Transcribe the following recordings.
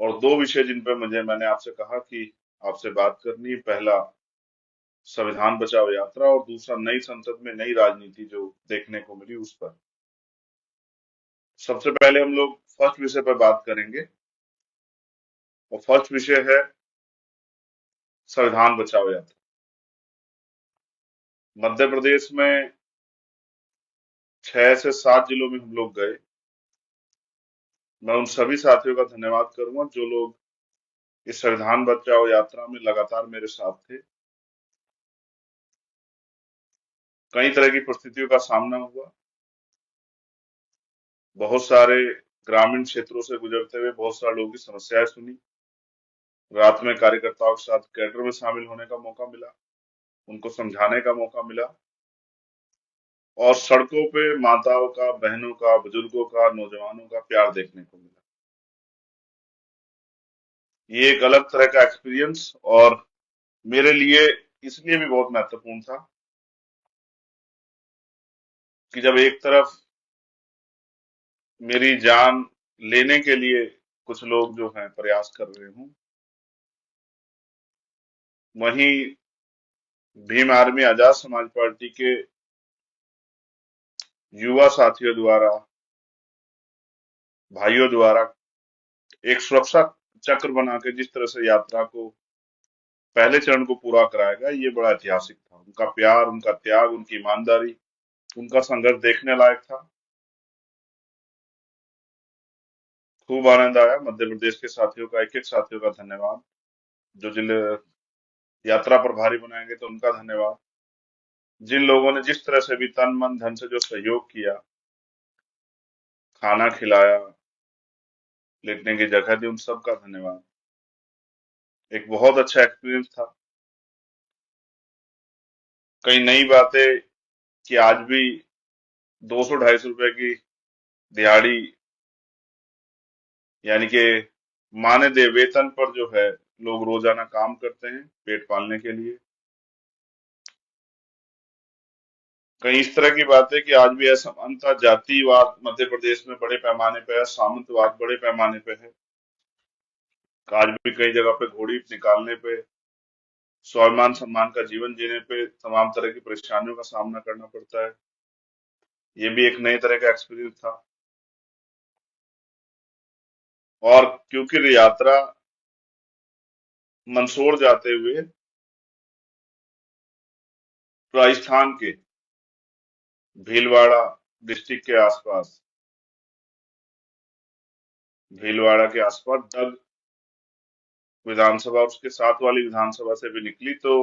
और दो विषय जिन पर मैंने आपसे कहा कि आपसे बात करनी है। पहला संविधान बचाओ यात्रा, और दूसरा नई संसद में नई राजनीति जो देखने को मिली उस पर। सबसे पहले हम लोग फर्स्ट विषय पर बात करेंगे, और फर्स्ट विषय है संविधान बचाओ यात्रा। मध्य प्रदेश में 6 से 7 जिलों में हम लोग गए। मैं उन सभी साथियों का धन्यवाद करूंगा जो लोग इस संविधान बचाओ यात्रा में लगातार मेरे साथ थे। कई तरह की परिस्थितियों का सामना हुआ। बहुत सारे ग्रामीण क्षेत्रों से गुजरते हुए बहुत सारे लोगों की समस्याएं सुनी। रात में कार्यकर्ताओं के साथ कैडर में शामिल होने का मौका मिला, उनको समझाने का मौका मिला, और सड़कों पे माताओं का, बहनों का, बुजुर्गों का, नौजवानों का प्यार देखने को मिला। ये एक अलग तरह का एक्सपीरियंस, और मेरे लिए इसलिए भी बहुत महत्वपूर्ण था कि जब एक तरफ मेरी जान लेने के लिए कुछ लोग जो हैं प्रयास कर रहे हूं, वहीं भीम आर्मी आजाद समाज पार्टी के युवा साथियों द्वारा, भाइयों द्वारा एक सुरक्षा चक्र बना के जिस तरह से यात्रा को, पहले चरण को पूरा कराएगा, ये बड़ा ऐतिहासिक था। उनका प्यार, उनका त्याग, उनकी ईमानदारी, उनका संघर्ष देखने लायक था। खूब आनंद आया। मध्य प्रदेश के साथियों का, एक एक साथियों का धन्यवाद। जो जिले यात्रा प्रभारी बनाएंगे तो उनका धन्यवाद। जिन लोगों ने जिस तरह से भी तन मन धन से जो सहयोग किया, खाना खिलाया, लेटने की जगह दी, उन सबका धन्यवाद। एक बहुत अच्छा एक्सपीरियंस था। कई नई बातें कि आज भी 200-250 रुपए की दिहाड़ी, यानी कि माने दे वेतन पर जो है लोग रोजाना काम करते हैं पेट पालने के लिए। कई इस तरह की बातें कि आज भी असमानता, जातिवाद मध्य प्रदेश में बड़े पैमाने पे है, सामंतवाद बड़े पैमाने पे है। आज भी कई जगह पे घोड़ी निकालने पे, स्वाभिमान सम्मान का जीवन जीने पे तमाम तरह की परेशानियों का सामना करना पड़ता है। ये भी एक नए तरह का एक्सपीरियंस था। और क्योंकि यात्रा मंदसौर जाते हुए राजस्थान के भीलवाड़ा डिस्ट्रिक्ट के आसपास, भीलवाड़ा के आसपास डग विधानसभा, उसके साथ वाली विधानसभा से भी निकली, तो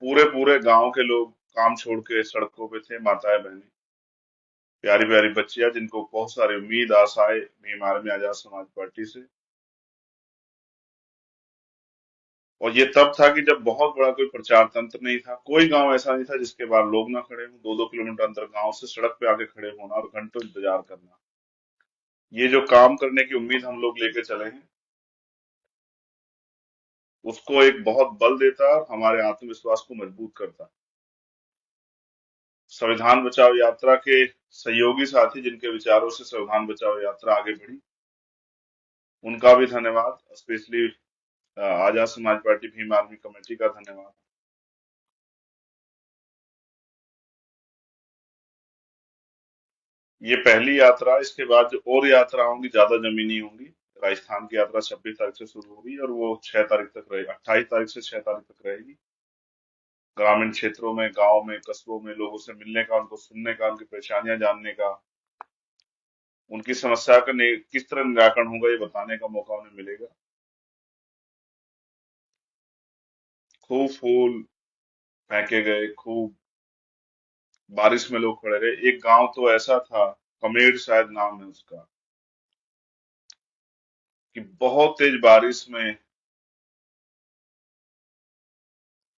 पूरे पूरे गांव के लोग काम छोड़ के सड़कों पे थे। माताएं, बहनें, प्यारी प्यारी बच्चियां, जिनको बहुत सारी उम्मीद, आशाएं भीम आर्मी आजाद समाज पार्टी से। और ये तब था कि जब बहुत बड़ा कोई प्रचार तंत्र नहीं था। कोई गांव ऐसा नहीं था जिसके बाहर लोग ना खड़े हों। 2-2 किलोमीटर अंदर गांव से सड़क पे आके खड़े होना और घंटों इंतजार करना। ये जो काम करने की उम्मीद हम लोग लेके चले हैं, उसको एक बहुत बल देता है और हमारे आत्मविश्वास को मजबूत करता है। संविधान बचाओ यात्रा के सहयोगी साथी जिनके विचारों से संविधान बचाओ यात्रा आगे बढ़ी, उनका भी धन्यवाद। Specially Azad Samaj party Bhim army committee का धन्यवाद। ये पहली यात्रा। इसके बाद जो और यात्रा होंगी ज्यादा जमीनी होंगी। राजस्थान की यात्रा 26 तारीख से शुरू होगी और वो 6 तारीख तक रहेगी, 28 तारीख से 6 तारीख तक रहेगी। ग्रामीण क्षेत्रों में, गांव में, कस्बों में लोगों से मिलने का, उनको सुनने का, उनकी परेशानियां जानने का, उनकी समस्या का किस तरह निराकरण होगा ये बताने का मौका उन्हें मिलेगा। खूब फूल फेंके गए, खूब बारिश में लोग खड़े रहे। एक गांव तो ऐसा था, कमेर शायद नाम है उसका, कि बहुत तेज बारिश में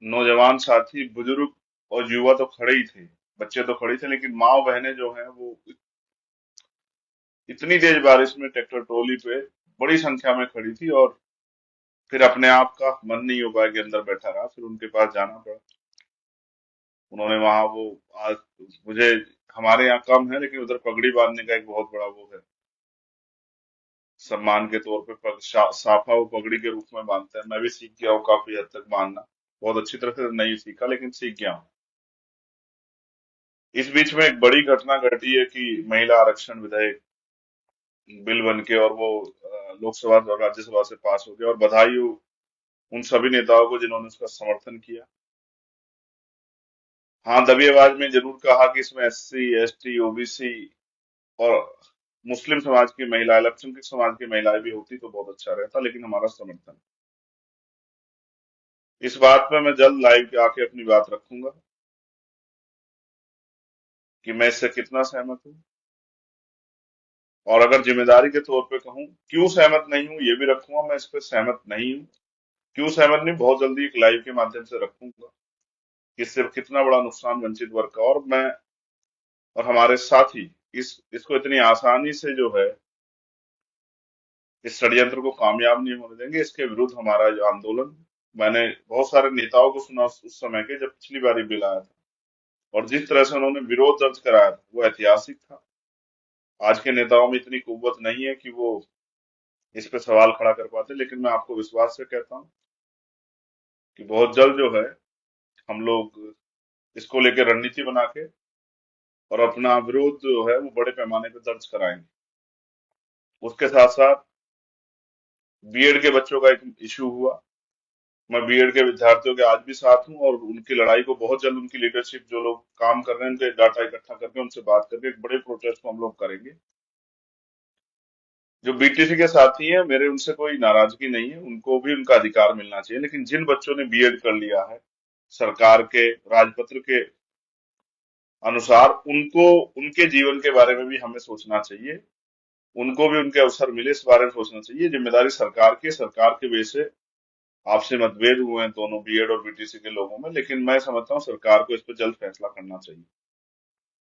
नौजवान साथी, बुजुर्ग और युवा तो खड़े ही थे, बच्चे तो खड़े थे, लेकिन माँ बहनें जो हैं वो इतनी तेज बारिश में ट्रैक्टर ट्रॉली पे बड़ी संख्या में खड़ी थी। और फिर अपने आप का मन नहीं हो पाया कि अंदर बैठा रहा, फिर उनके पास जाना पड़ा। उन्होंने वहां वो, आज मुझे, हमारे यहाँ कम है लेकिन उधर पगड़ी बांधने का एक बहुत बड़ा वो है, सम्मान के तौर पे साफा वो पगड़ी के रूप में बांधते हैं। मैं भी सीख गया हूँ काफी हद तक बांधना। बहुत अच्छी तरह से नहीं सीखा, लेकिन सीख गया हूँ। इस बीच में एक बड़ी घटना घटी है कि महिला आरक्षण विधेयक बिल बन के और वो लोकसभा और राज्यसभा से पास हो गया, और बधाई हो उन सभी नेताओं को जिन्होंने उसका समर्थन किया। हाँ, दबी आवाज में जरूर कहा कि इसमें एससी, एसटी, ओबीसी और मुस्लिम समाज की महिला, अल्पसंख्यक समाज की महिलाएं भी होती तो बहुत अच्छा रहता, लेकिन हमारा समर्थन। इस बात पे मैं जल्द लाइव के आके अपनी बात रखूंगा कि मैं इससे कितना सहमत हूँ। और अगर जिम्मेदारी के तौर पे कहूँ क्यों सहमत नहीं हूँ, ये भी रखूंगा। मैं इस पे सहमत नहीं हूँ, क्यों सहमत नहीं, बहुत जल्दी एक लाइव के माध्यम से रखूंगा कि इससे कितना बड़ा नुकसान वंचित वर्ग का। और मैं और हमारे साथी इसको इतनी आसानी से जो है इस षड्यंत्र को कामयाब नहीं होने देंगे। इसके विरुद्ध हमारा जो आंदोलन, मैंने बहुत सारे नेताओं को सुना उस समय के, जब पिछली बार ये बिल आया था, और जिस तरह से उन्होंने विरोध दर्ज कराया था वो ऐतिहासिक था। आज के नेताओं में इतनी कुव्वत नहीं है कि वो इस पे सवाल खड़ा कर पाते, लेकिन मैं आपको विश्वास से कहता हूँ कि बहुत जल्द जो है हम लोग इसको लेकर रणनीति बना के और अपना विरोध जो है वो बड़े पैमाने पे दर्ज कराएंगे। उसके साथ साथ बीएड के बच्चों का एक इशू हुआ। मैं बीएड के विद्यार्थियों के आज भी साथ हूं, और उनकी लड़ाई को बहुत जल्द उनकी लीडरशिप, जो लोग काम कर रहे हैं, उनके डाटा इकट्ठा करके उनसे बात करके एक बड़े प्रोटेस्ट को हम लोग करेंगे। जो बीटीसी के साथी हैं मेरे, उनसे कोई नाराजगी नहीं है, उनको भी उनका अधिकार मिलना चाहिए। लेकिन जिन बच्चों ने बीएड कर लिया है सरकार के राजपत्र के अनुसार, उनको उनके जीवन के बारे में भी हमें सोचना चाहिए। उनको भी उनके अवसर मिले, इस बारे में सोचना चाहिए। जिम्मेदारी सरकार के वजह से आपसे मतभेद हुए हैं दोनों बीएड और बीटीसी के लोगों में, लेकिन मैं समझता हूँ सरकार को इस पर जल्द फैसला करना चाहिए।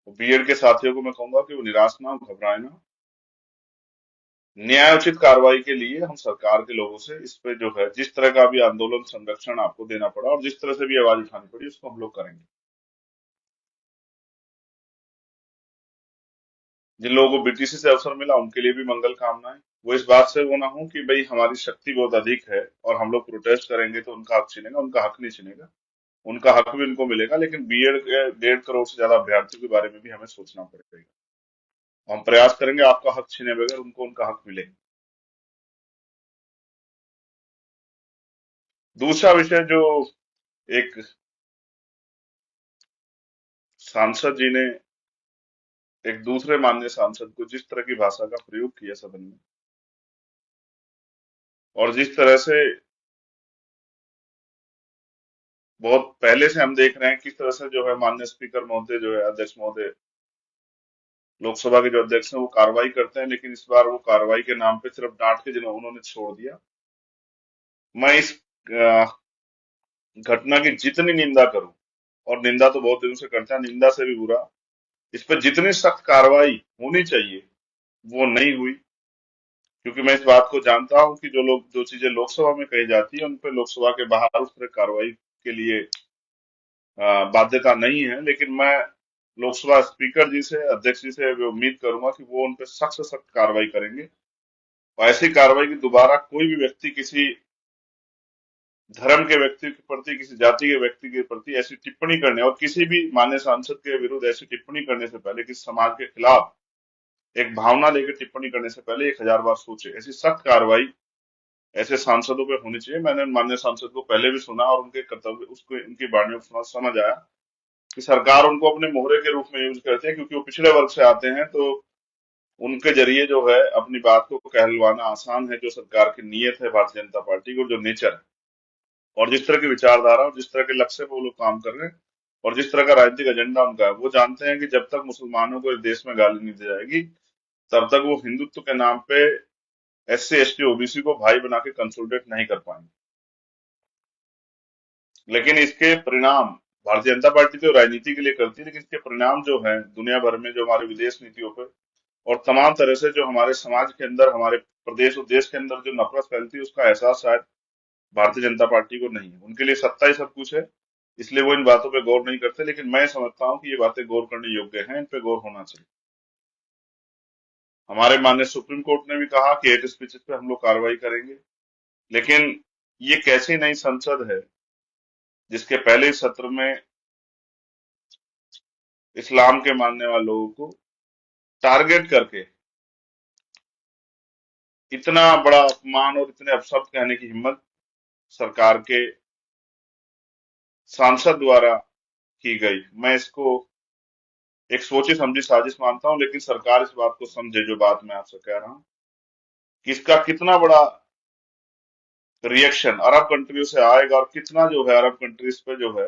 तो बीएड के साथियों को मैं कहूंगा कि वो निराश ना हो, घबराए ना। न्यायोचित कार्रवाई के लिए हम सरकार के लोगों से इस पे जो है जिस तरह का भी आंदोलन संरक्षण आपको देना पड़ा और जिस तरह से भी आवाज उठानी पड़ी, उसको हम लोग करेंगे। जिन लोगों को बीटीसी से अवसर मिला उनके लिए भी मंगल कामनाएं। वो इस बात से वो ना हो कि भाई हमारी शक्ति बहुत अधिक है और हम लोग प्रोटेस्ट करेंगे तो उनका हक छीनेगा। उनका हक नहीं छीनेगा, उनका हक भी उनको मिलेगा। लेकिन बीएड के 1.5 करोड़ से ज्यादा अभ्यर्थियों के बारे में भी हमें सोचना पड़ेगा। हम प्रयास करेंगे आपका हक छीने बगैर उनको उनका हक मिले। दूसरा विषय जो एक सांसद जी ने एक दूसरे माननीय सांसद को जिस तरह की भाषा का प्रयोग किया सदन में, और जिस तरह से बहुत पहले से हम देख रहे हैं किस तरह से जो है माननीय स्पीकर महोदय, जो है अध्यक्ष महोदय, लोकसभा के जो अध्यक्ष हैं, वो कार्रवाई करते हैं, लेकिन इस बार वो कार्रवाई के नाम पे सिर्फ डांट के जिन्होंने उन्होंने छोड़ दिया। मैं इस घटना की जितनी निंदा करूं, और निंदा तो बहुत दिनों से करता है, निंदा से भी बुरा, इस पर जितनी सख्त कार्रवाई होनी चाहिए वो नहीं हुई। क्योंकि मैं इस बात को जानता हूं कि जो चीजें लोकसभा में कही जाती है उन पर लोकसभा के बाहर उस तरह कार्रवाई के लिए बाध्यता नहीं है। लेकिन मैं लोकसभा स्पीकर जी से, अध्यक्ष जी से भी उम्मीद करूंगा कि वो उन पर सख्त से सख्त कार्रवाई करेंगे, और ऐसी कार्रवाई की दोबारा कोई भी व्यक्ति किसी धर्म के व्यक्ति के प्रति, किसी जाति के व्यक्ति के प्रति ऐसी टिप्पणी करने, और किसी भी मान्य सांसद के विरुद्ध ऐसी टिप्पणी करने से पहले, किसी समाज के खिलाफ एक भावना लेकर टिप्पणी करने से पहले 1000 बार सोचे। ऐसी सख्त कार्रवाई ऐसे सांसदों पे होनी चाहिए। मैंने माननीय सांसद को पहले भी सुना और उनके कर्तव्य, उसको उनकी वाणियों को समझ आया कि सरकार उनको अपने मोहरे के रूप में यूज करती है, क्योंकि वो पिछड़े वर्ग से आते हैं, तो उनके जरिए जो है अपनी बात को कहलवाना आसान है। जो सरकार की नीयत है भारतीय जनता पार्टी को, जो नेचर है, और जिस तरह की विचारधारा और जिस तरह के लक्ष्य पे वो लोग काम कर रहे हैं, और जिस तरह का राजनीतिक एजेंडा उनका है, वो जानते हैं कि जब तक मुसलमानों को इस देश में गाली नहीं दी जाएगी, तब तक वो हिंदुत्व के नाम पे एससी, एसटी, ओबीसी को भाई बना के कंसोलिडेट नहीं कर पाएंगे। लेकिन इसके परिणाम, भारतीय जनता पार्टी तो राजनीति के लिए करती है, लेकिन इसके परिणाम जो है दुनिया भर में, जो हमारी विदेश नीतियों पे और तमाम तरह से जो हमारे समाज के अंदर, हमारे प्रदेश और देश के अंदर जो नफरत फैलती है, उसका एहसास शायद भारतीय जनता पार्टी को नहीं है। उनके लिए सत्ता ही सब कुछ है, इसलिए वो इन बातों पे गौर नहीं करते। लेकिन मैं समझता हूँ कि ये बातें गौर करने योग्य हैं, इन पे गौर होना चाहिए। हमारे माननीय सुप्रीम कोर्ट ने भी कहा कि हेट स्पीचेस पे हम लोग कार्रवाई करेंगे। लेकिन ये कैसी नई संसद है जिसके पहले ही सत्र में इस्लाम के मानने वाले लोगों को टारगेट करके इतना बड़ा अपमान और इतने अपशब्द कहने की हिम्मत सरकार के सांसद द्वारा की गई। मैं इसको एक सोची समझी साजिश मानता हूं, लेकिन सरकार इस बात को समझे, जो बात मैं आपसे कह रहा हूं, कि इसका कितना बड़ा रिएक्शन अरब कंट्रियों से आएगा और कितना जो है अरब कंट्रीज पे जो है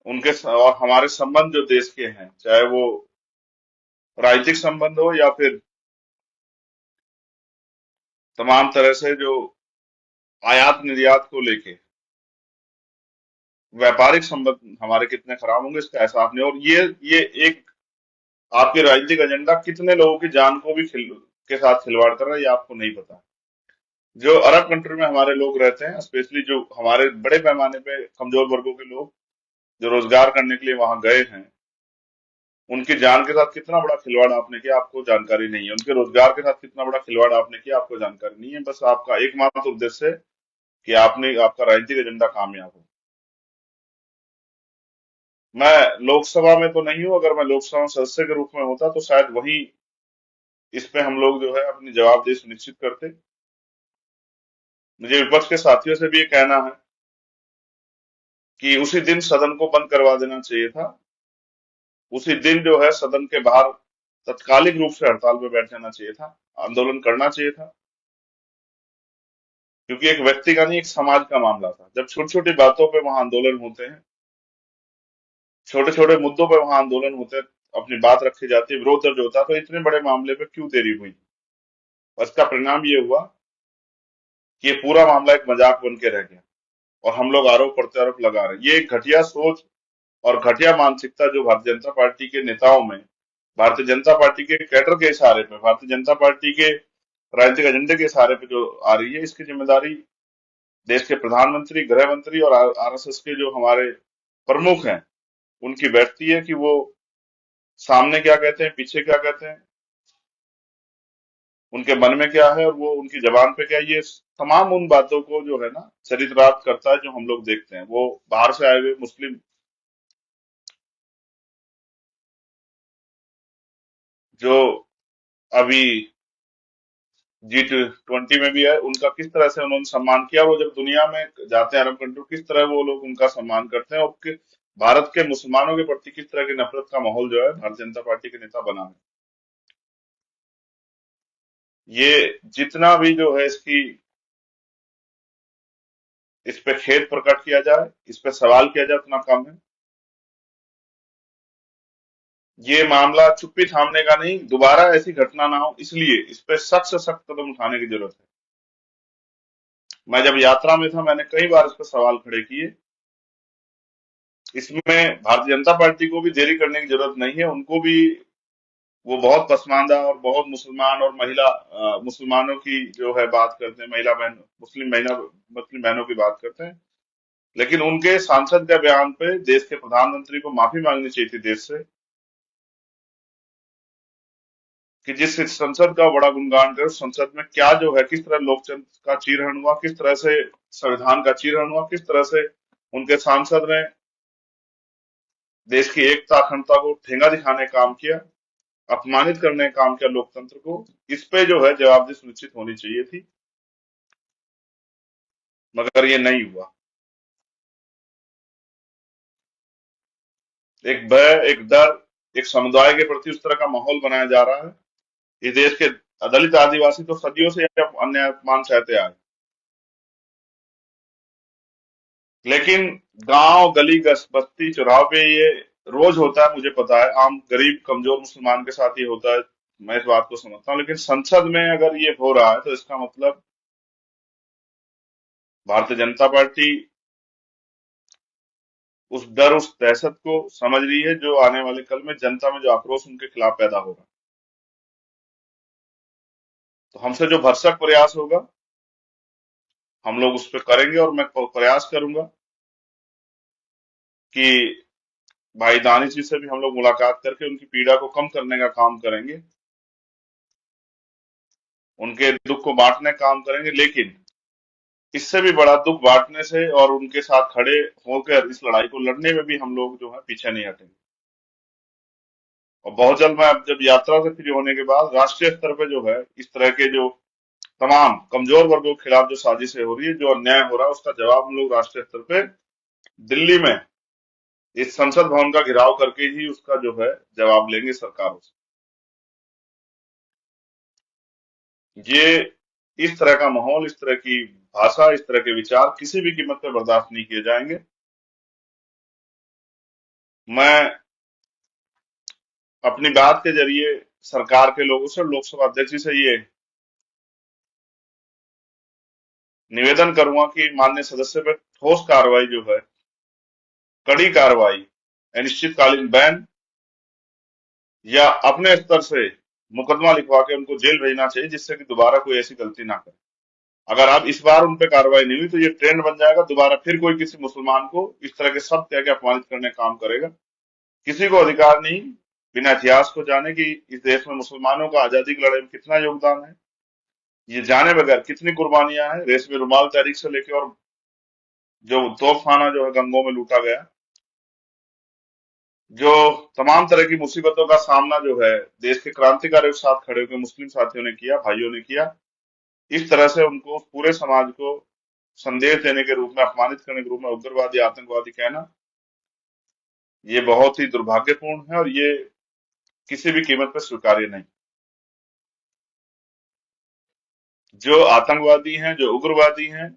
और हमारे संबंध जो देश के हैं, चाहे वो राजनीतिक संबंध हो या फिर तमाम तरह से जो आयात निर्यात को लेके व्यापारिक संबंध हमारे कितने खराब होंगे, इसका एहसास नहीं। और ये एक आपके राजनीतिक एजेंडा कितने लोगों की जान को भी के साथ खिलवाड़ कर रहा है, ये आपको नहीं पता। जो अरब कंट्री में हमारे लोग रहते हैं, स्पेशली जो हमारे बड़े पैमाने पे कमजोर वर्गों के लोग जो रोजगार करने के लिए वहां गए हैं, उनकी जान के साथ कितना बड़ा खिलवाड़ आपने किया, आपको जानकारी नहीं है। उनके रोजगार के साथ कितना बड़ा खिलवाड़ आपने किया, आपको जानकारी नहीं है। बस आपका एकमात्र उद्देश्य है कि आपने आपका राजनीतिक एजेंडा कामयाब हो। मैं लोकसभा में तो नहीं हूं, अगर मैं लोकसभा में सदस्य के रूप में होता तो शायद वही इस पे हम लोग जो है अपनी जवाबदेही सुनिश्चित करते। मुझे विपक्ष के साथियों से भी ये कहना है कि उसी दिन सदन को बंद करवा देना चाहिए था। उसी दिन जो है सदन के बाहर तत्कालिक रूप से हड़ताल पे बैठ जाना चाहिए था, आंदोलन करना चाहिए था। क्योंकि एक व्यक्ति का नहीं, एक समाज का मामला था। जब छोटी छोटी बातों पे वहां आंदोलन होते हैं, छोटे छोटे मुद्दों पे वहां आंदोलन होते हैं, अपनी बात रखी जाती है, विरोध दर्ज होता है, तो इतने बड़े मामले पे क्यों देरी हुई? और इसका परिणाम ये हुआ कि ये पूरा मामला एक मजाक बन के रह गया और हम लोग आरोप प्रत्यारोप लगा रहे हैं। ये एक घटिया सोच और घटिया मानसिकता जो भारतीय जनता पार्टी के नेताओं में, भारतीय जनता पार्टी के कैडर के इशारे पे, भारतीय जनता पार्टी के राजनीतिक एजेंडे के इशारे पे जो आ रही है, इसकी जिम्मेदारी देश के प्रधानमंत्री, गृह मंत्री और आरएसएस के जो हमारे प्रमुख हैं उनकी बैठती है कि वो सामने क्या कहते हैं, पीछे क्या कहते हैं, उनके मन में क्या है और वो उनकी जबान पे क्या है। ये तमाम उन बातों को जो है ना चरितार्थ करता है जो हम लोग देखते हैं। वो बाहर से आए हुए मुस्लिम जो अभी G20 में भी है, उनका किस तरह से उन्होंने सम्मान किया। वो जब दुनिया में जाते हैं अरब कंट्री, किस तरह वो लोग उनका सम्मान करते हैं और भारत के मुसलमानों के प्रति किस तरह की नफरत का माहौल जो है भारतीय जनता पार्टी के नेता बना है। ये जितना भी जो है इस पे खेद प्रकट किया जाए, इस पे सवाल किया जाए, उतना कम है। ये मामला चुप्पी थामने का नहीं, दोबारा ऐसी घटना ना हो, इसलिए इस पे सख्त से सख्त कदम उठाने की जरूरत है। मैं जब यात्रा में था, मैंने कई बार इस पर सवाल खड़े किए। इसमें भारतीय जनता पार्टी को भी देरी करने की जरूरत नहीं है। उनको भी, वो बहुत पसमानदा और बहुत मुसलमान और मुसलमानों की जो है बात करते हैं, महिला बहन, मुस्लिम बहनों की बात करते हैं। लेकिन उनके सांसद के बयान पे देश के प्रधानमंत्री को माफी मांगनी चाहिए थी देश से, कि जिस संसद का बड़ा गुणगान करे, उस संसद में क्या जो है, किस तरह लोकतंत्र का चीरहरण हुआ, किस तरह से संविधान का चीरहरण हुआ, किस तरह से उनके सांसद ने देश की एकता अखंडता को ठेंगा दिखाने का काम किया, अपमानित करने का काम किया लोकतंत्र को। इस पे जो है जवाबदेही सुनिश्चित होनी चाहिए थी, मगर ये नहीं हुआ। एक भय, एक डर, एक समुदाय के प्रति उस तरह का माहौल बनाया जा रहा है। इस देश के दलित आदिवासी तो सदियों से अन्याय अपमान सहते आए, लेकिन गांव गली बस्ती चौराहों पे ये रोज होता है। मुझे पता है, आम गरीब कमजोर मुसलमान के साथ ये होता है, मैं इस बात को समझता हूँ। लेकिन संसद में अगर ये हो रहा है तो इसका मतलब भारतीय जनता पार्टी उस डर, उस दहशत को समझ रही है जो आने वाले कल में जनता में जो आक्रोश उनके खिलाफ पैदा होगा। तो हमसे जो भरसक प्रयास होगा हम लोग उस पर करेंगे, और मैं प्रयास करूंगा कि भाई दानिश जी से भी हम लोग मुलाकात करके उनकी पीड़ा को कम करने का काम करेंगे, उनके दुख को बांटने का काम करेंगे। लेकिन इससे भी बड़ा दुख बांटने से और उनके साथ खड़े होकर इस लड़ाई को लड़ने में भी हम लोग जो है पीछे नहीं हटेंगे। और बहुत जल्द मैं अब जब यात्रा से फ्री होने के बाद राष्ट्रीय स्तर पे जो है इस तरह के जो तमाम कमजोर वर्गों के खिलाफ जो साजिशें हो रही है, जो अन्याय हो रहा है, उसका जवाब हम लोग राष्ट्रीय स्तर पे दिल्ली में इस संसद भवन का घेराव करके ही उसका जो है जवाब लेंगे सरकारों से। ये इस तरह का माहौल, इस तरह की भाषा, इस तरह के विचार किसी भी कीमत पर बर्दाश्त नहीं किए जाएंगे। मैं अपनी बात के जरिए सरकार के लोगों से, लोकसभा अध्यक्ष जी से ये निवेदन करूंगा कि माननीय सदस्य पर ठोस कार्रवाई जो है, कड़ी कार्रवाई, अनिश्चितकालीन बैन या अपने स्तर से मुकदमा लिखवा के उनको जेल भेजना चाहिए, जिससे कि दोबारा कोई ऐसी गलती ना करे। अगर अब इस बार उन पे कार्रवाई नहीं हुई तो ये ट्रेंड बन जाएगा, दोबारा फिर कोई किसी मुसलमान को इस तरह के शब्द कह के अपमानित करने का काम करेगा। किसी को अधिकार नहीं बिना इतिहास को जाने कि इस देश में मुसलमानों का आजादी की लड़ाई में कितना योगदान है, ये जाने बगैर कितनी कुर्बानियां हैं। रेशमी रुमाल तहरीक से लेके और जो तोपखाना जो है गंगों में लूटा गया, जो तमाम तरह की मुसीबतों का सामना जो है देश के क्रांतिकारियों के साथ खड़े होकर मुस्लिम साथियों ने किया, भाइयों ने किया। इस तरह से उनको पूरे समाज को संदेश देने के रूप में, अपमानित करने के रूप में उग्रवादी, आतंकवादी कहना, ये बहुत ही दुर्भाग्यपूर्ण है और ये किसी भी कीमत पर स्वीकार्य नहीं। जो आतंकवादी हैं, जो उग्रवादी हैं,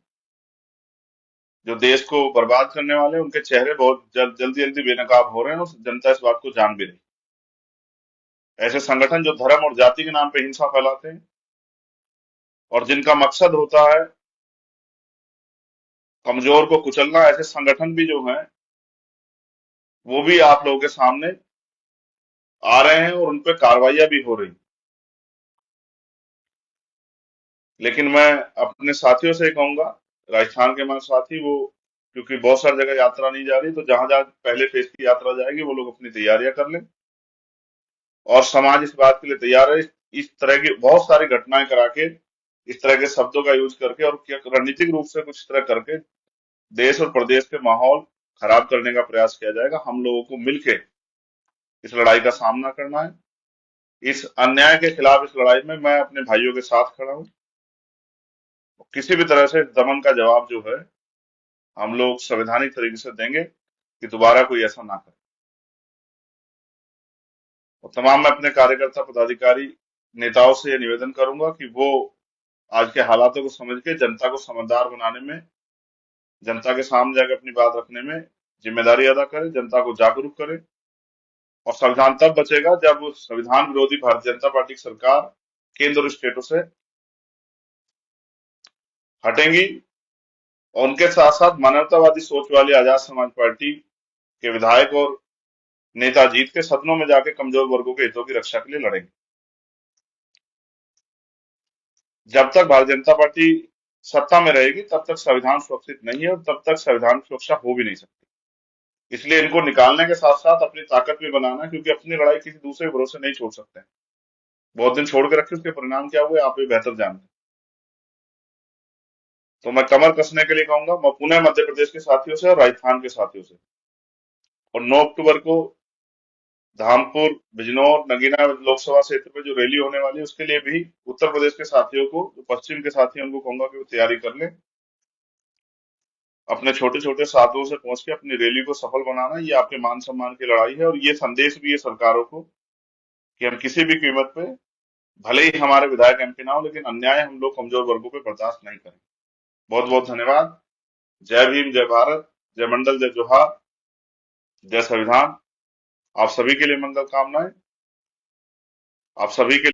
जो देश को बर्बाद करने वाले हैं, उनके चेहरे बहुत जल्दी जल्दी बेनकाब हो रहे हैं और जनता इस बात को जान भी रही। ऐसे संगठन जो धर्म और जाति के नाम पे हिंसा फैलाते हैं और जिनका मकसद होता है कमजोर को कुचलना, ऐसे संगठन भी जो हैं वो भी आप लोगों के सामने आ रहे हैं और उन पे कार्रवाइयां भी हो रही। लेकिन मैं अपने साथियों से कहूंगा, राजस्थान के हमारे साथी, वो क्योंकि बहुत सारी जगह यात्रा नहीं जा रही, तो जहां जहां पहले फेज की यात्रा जाएगी वो लोग अपनी तैयारियां कर लें और समाज इस बात के लिए तैयार है। इस तरह की बहुत सारी घटनाएं करा के, इस तरह के शब्दों का यूज करके और क्या रणनीतिक रूप से कुछ तरह करके देश और प्रदेश के माहौल खराब करने का प्रयास किया जाएगा। हम लोगों को मिलकर इस लड़ाई का सामना करना है। इस अन्याय के खिलाफ इस लड़ाई में मैं अपने भाइयों के साथ खड़ा हूं। किसी भी तरह से दमन का जवाब जो है हम लोग संवैधानिक तरीके से देंगे कि दोबारा कोई ऐसा ना करे। और तमाम मैं अपने कार्यकर्ता, पदाधिकारी, नेताओं से यह निवेदन करूंगा कि वो आज के हालातों को समझ के जनता को समझदार बनाने में, जनता के सामने जाकर अपनी बात रखने में जिम्मेदारी अदा करें, जनता को जागरूक करें। और संविधान तब बचेगा जब संविधान विरोधी भारतीय जनता पार्टी की सरकार केंद्र और स्टेटों से हटेंगी और उनके साथ साथ मानवतावादी सोच वाली आजाद समाज पार्टी के विधायक और नेता जीत के सदनों में जाके कमजोर वर्गों के हितों की रक्षा के लिए लड़ेंगे। जब तक भारतीय जनता पार्टी सत्ता में रहेगी तब तक संविधान सुरक्षित नहीं है और तब तक संविधान की सुरक्षा हो भी नहीं सकती। इसलिए इनको निकालने के साथ साथ अपनी ताकत भी बनाना, क्योंकि अपनी लड़ाई किसी दूसरे के भरोसे नहीं छोड़ सकते हैं। बहुत दिन छोड़ के रखे, उसके परिणाम क्या हुए आप भी बेहतर जानते हैं। तो मैं कमर कसने के लिए कहूंगा, मैं पुणे मध्य प्रदेश के साथियों से और राजस्थान के साथियों से, और 9 अक्टूबर को धामपुर, बिजनौर, नगीना लोकसभा क्षेत्र में जो रैली होने वाली है उसके लिए भी उत्तर प्रदेश के साथियों को, जो पश्चिम के साथी हैं, उनको कहूंगा कि वो तैयारी कर लें। अपने छोटे छोटे साधनों से पहुंच के अपनी रैली को सफल बनाना, ये आपके मान सम्मान की लड़ाई है। और ये संदेश भी है सरकारों को कि हम किसी भी कीमत पे, भले ही हमारे विधायक एमपी ना हो, लेकिन अन्याय हम लोग कमजोर वर्गों पे बर्दाश्त नहीं करें। बहुत बहुत धन्यवाद। जय भीम, जय भारत, जय मंडल, जय जोहार, जय संविधान। आप सभी के लिए मंगल कामनाएं। आप सभी के